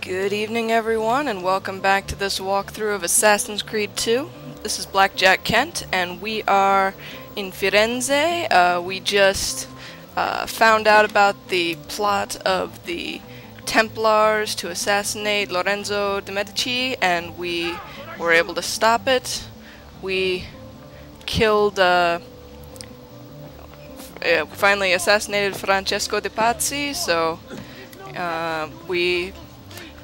Good evening everyone, and welcome back to this walkthrough of Assassin's Creed 2. This is Blackjack Kent, and we are in Firenze. We just found out about the plot of the Templars to assassinate Lorenzo de' Medici, and we were able to stop it. We killed, finally assassinated Francesco de' Pazzi, so we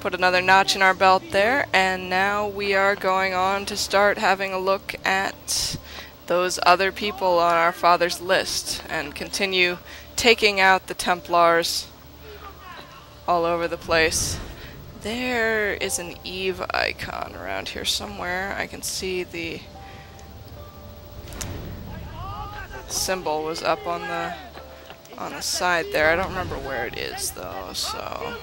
put another notch in our belt there, and now we are going on to start having a look at those other people on our father's list and continue taking out the Templars all over the place. There is an Eve icon around here somewhere. I can see the symbol was up on the side there. I don't remember where it is though, so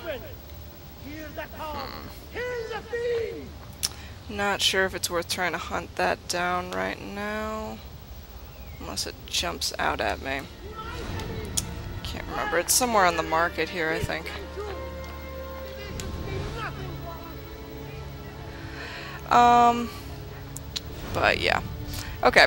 not sure if it's worth trying to hunt that down right now, unless it jumps out at me. Can't remember. It's somewhere on the market here, I think. But yeah. Okay.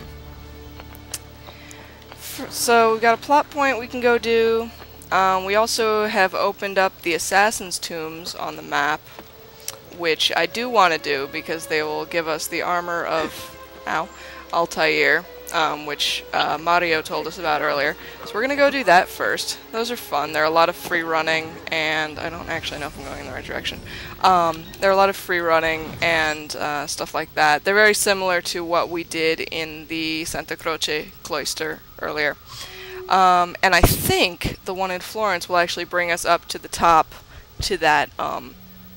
So we got a plot point we can go do. We also have opened up the Assassin's Tombs on the map, which I do want to do because they will give us the armor of Altair, which Mario told us about earlier. So we're going to go do that first. Those are fun. There are a lot of free running, and I don't actually know if I'm going in the right direction. There are a lot of free running and stuff like that. They're very similar to what we did in the Santa Croce cloister earlier. And I think the one in Florence will actually bring us up to the top to that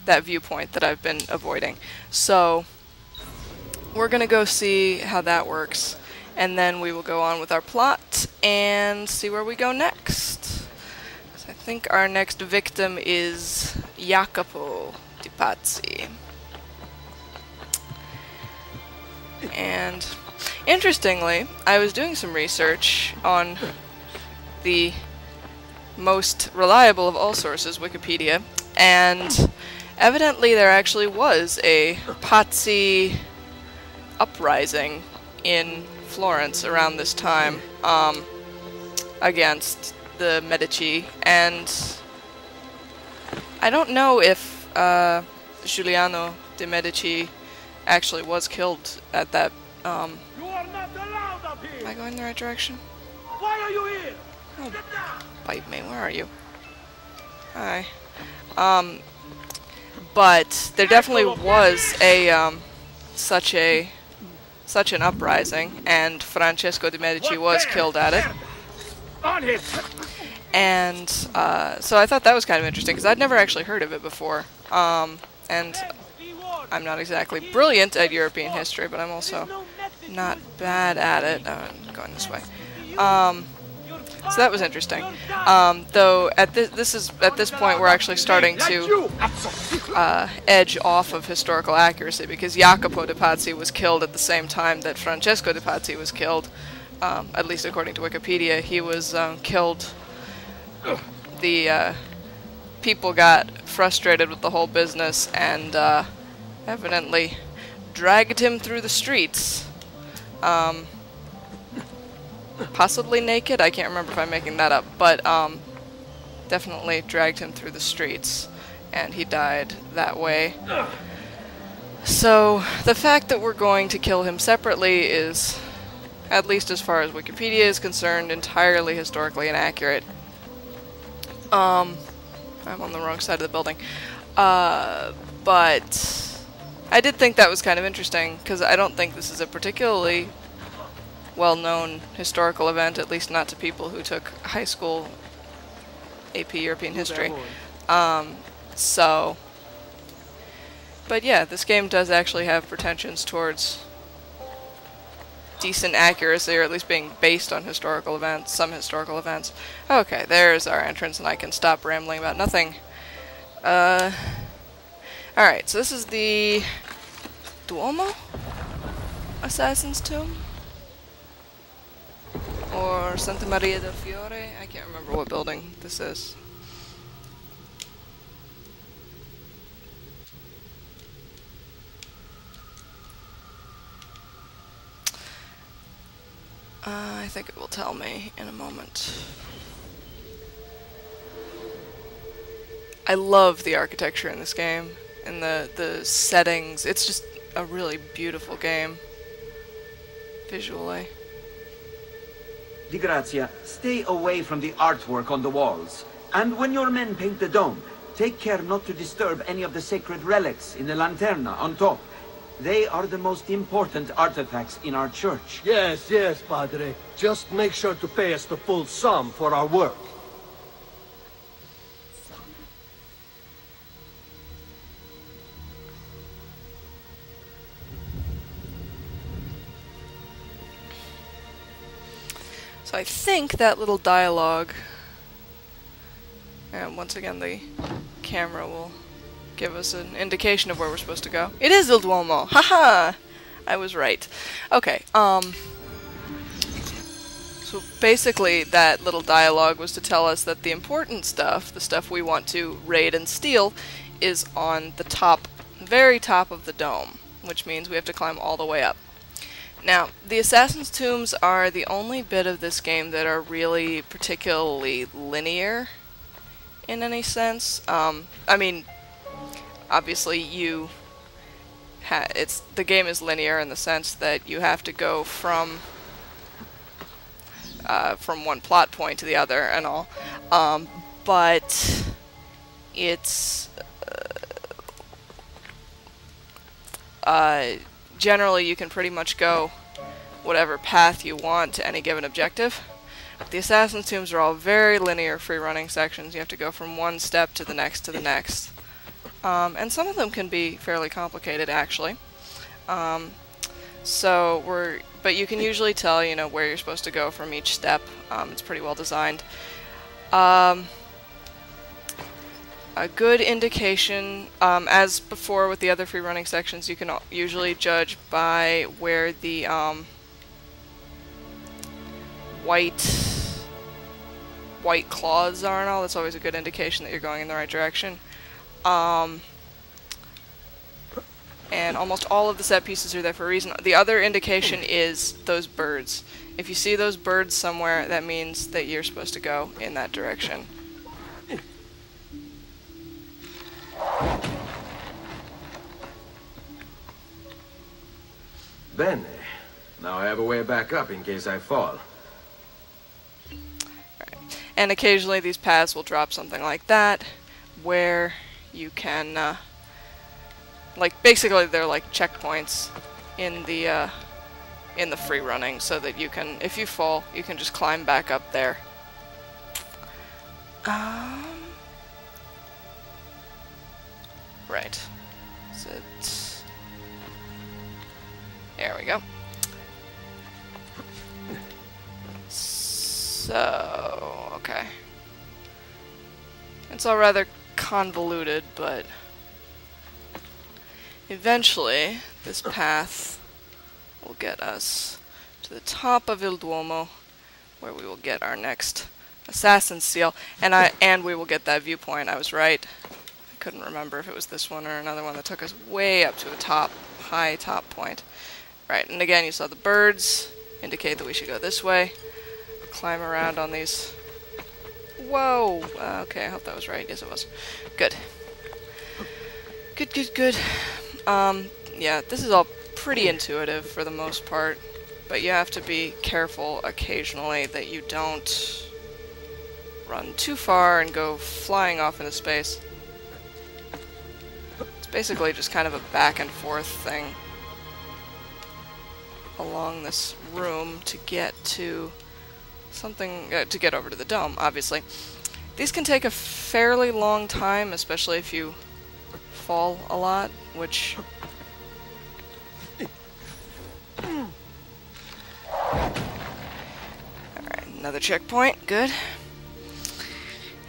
that viewpoint that I've been avoiding. So we're gonna go see how that works, and then we will go on with our plot and see where we go next. So I think our next victim is Jacopo de' Pazzi. And interestingly, I was doing some research on the most reliable of all sources, Wikipedia, and evidently there actually was a Pazzi uprising in Florence around this time against the Medici, and I don't know if Giuliano de' Medici actually was killed at that. You are not allowed up here. Am I going in the right direction? Why are you here? Oh, bite me. Where are you? Hi. But there definitely was a such an uprising, and Francesco de' Medici was killed at it. And so I thought that was kind of interesting because I'd never actually heard of it before. And I'm not exactly brilliant at European history, but I'm also not bad at it. Going this way. So that was interesting. Though at this point we're actually starting to edge off of historical accuracy, because Jacopo de' Pazzi was killed at the same time that Francesco de' Pazzi was killed. At least according to Wikipedia, he was killed. The people got frustrated with the whole business and evidently dragged him through the streets. Possibly naked, I can't remember if I'm making that up, but definitely dragged him through the streets, and he died that way. So the fact that we're going to kill him separately is, at least as far as Wikipedia is concerned, entirely historically inaccurate. I'm on the wrong side of the building. But I did think that was kind of interesting, because I don't think this is a particularly well-known historical event, at least not to people who took high school AP European history. But yeah, this game does actually have pretensions towards decent accuracy, or at least being based on historical events, some historical events. Okay, there's our entrance, and I can stop rambling about nothing. Alright, so this is the Duomo? Assassin's Tomb? Or Santa Maria del Fiore? I can't remember what building this is. I think it will tell me in a moment. I love the architecture in this game, and the settings. It's just a really beautiful game, visually. Di Grazia, stay away from the artwork on the walls. And when your men paint the dome, take care not to disturb any of the sacred relics in the lanterna on top. They are the most important artifacts in our church. Yes, yes, Padre. Just make sure to pay us the full sum for our work. So I think that little dialogue, and once again the camera will give us an indication of where we're supposed to go. It is Il Duomo! Haha! I was right. Okay, so basically that little dialogue was to tell us that the important stuff, the stuff we want to raid and steal, is on the top, very top of the dome, which means we have to climb all the way up. Now, the Assassin's Tombs are the only bit of this game that are really particularly linear in any sense. I mean, obviously the game is linear in the sense that you have to go from one plot point to the other and all, but it's generally you can pretty much go whatever path you want to any given objective. The Assassin's Tombs are all very linear free-running sections. You have to go from one step to the next to the next. And some of them can be fairly complicated, actually. But you can usually tell, you know, where you're supposed to go from each step. It's pretty well designed. A good indication, as before with the other free-running sections, you can usually judge by where the white claws are and all. That's always a good indication that you're going in the right direction. And almost all of the set pieces are there for a reason. The other indication is those birds. If you see those birds somewhere, that means that you're supposed to go in that direction. Bene. Now I have a way back up in case I fall. Right. And occasionally these paths will drop something like that, where you can, like, basically they're like checkpoints in the free running, so that you can, if you fall, you can just climb back up there. Right. Is it... There we go. So, okay. It's all rather convoluted, but eventually this path will get us to the top of Il Duomo, where we will get our next assassin's seal, and we will get that viewpoint. I was right. I couldn't remember if it was this one or another one that took us way up to a high top point. Right, and again, you saw the birds indicate that we should go this way. Climb around on these. Whoa! Okay, I hope that was right. Yes, it was. Good. Good, good, good. Yeah, this is all pretty intuitive for the most part, but you have to be careful occasionally that you don't run too far and go flying off into space. It's basically just kind of a back and forth thing along this room to get to something, to get over to the dome, obviously. These can take a fairly long time, especially if you fall a lot, which... Alright, another checkpoint, good.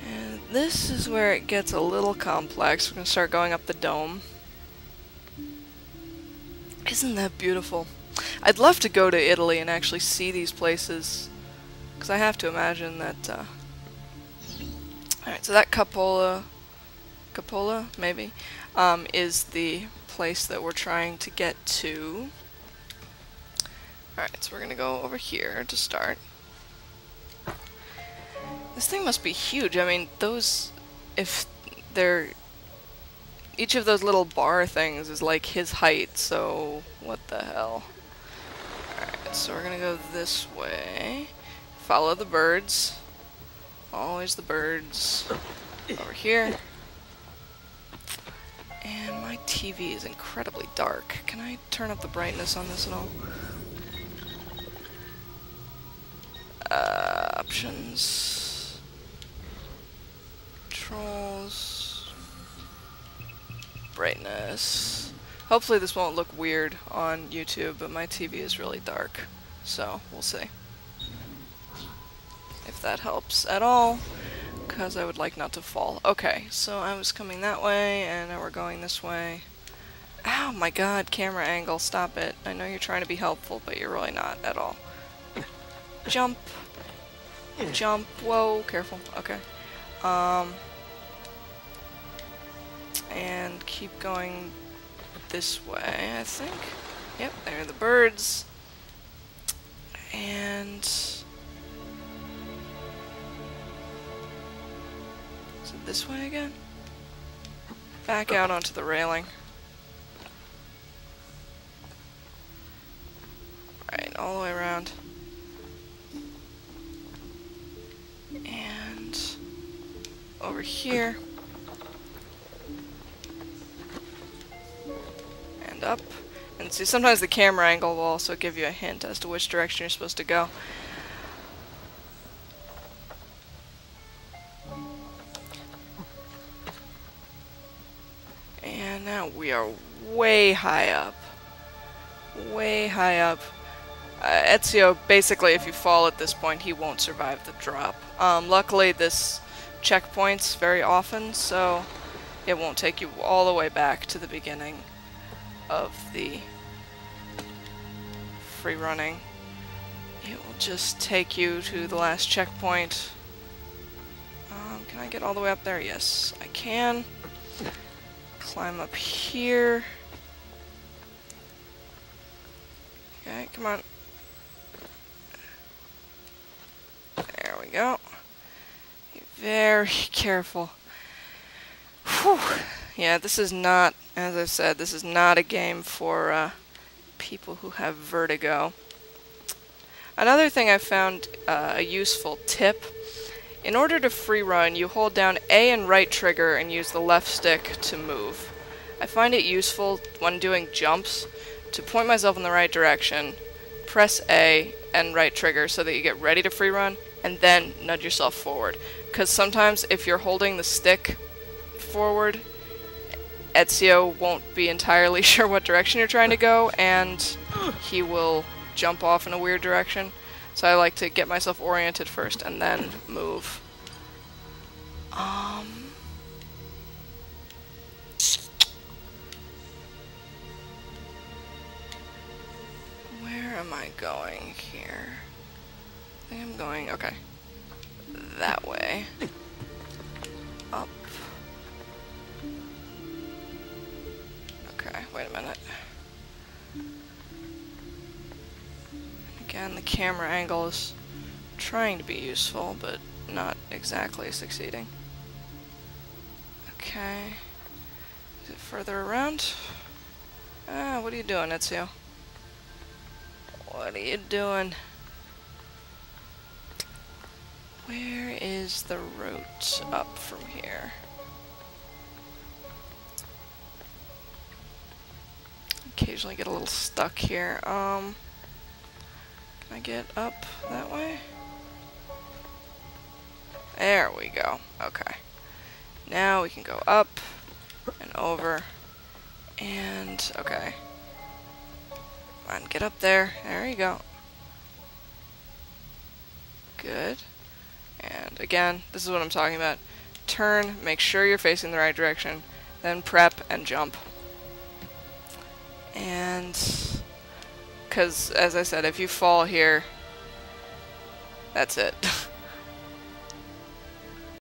And this is where it gets a little complex. We're going to start going up the dome. Isn't that beautiful? I'd love to go to Italy and actually see these places, because I have to imagine that, Alright, so that cupola, maybe, is the place that we're trying to get to. Alright, so we're gonna go over here to start. This thing must be huge. I mean, those... if they're... each of those little bar things is like his height, so... what the hell? Alright, so we're gonna go this way. Follow the birds. Always the birds. Over here. And my TV is incredibly dark. Can I turn up the brightness on this at all? Options. Controls. Brightness. Hopefully this won't look weird on YouTube, but my TV is really dark. So, we'll see. If that helps at all, because I would like not to fall. Okay, so I was coming that way, and now we're going this way. Ow, my god, camera angle, stop it. I know you're trying to be helpful, but you're really not at all. Jump. Jump. Whoa, careful. Okay. And keep going this way, I think. Yep, there are the birds. And... is it this way again? Back out onto the railing. Right, all the way around. And over here. And up. And see, sometimes the camera angle will also give you a hint as to which direction you're supposed to go. And now we are way high up. Way high up. Ezio, basically, if you fall at this point, he won't survive the drop. Luckily, this checkpoints very often, so it won't take you all the way back to the beginning of the free running. It will just take you to the last checkpoint. Can I get all the way up there? Yes, I can. Climb up here. Okay, come on. There we go. Be very careful. Whew. Yeah, this is not, as I've said, this is not a game for people who have vertigo. Another thing I found a useful tip. In order to free run, you hold down A and right trigger and use the left stick to move. I find it useful when doing jumps to point myself in the right direction, press A and right trigger so that you get ready to free run, and then nudge yourself forward. Because sometimes if you're holding the stick forward, Ezio won't be entirely sure what direction you're trying to go, and he will jump off in a weird direction. So I like to get myself oriented first and then move. Where am I going here? I think I'm going, okay, that way. Up. Okay, wait a minute. Again, the camera angle is trying to be useful, but not exactly succeeding. Okay. Is it further around? Ah, what are you doing, Ezio? What are you doing? Where is the route up from here? Occasionally get a little stuck here. Can I get up that way? There we go. Okay. Now we can go up and over and okay. Come on, get up there. There you go. Good. And again, this is what I'm talking about. Turn, make sure you're facing the right direction, then prep and jump. And because, as I said, if you fall here, that's it.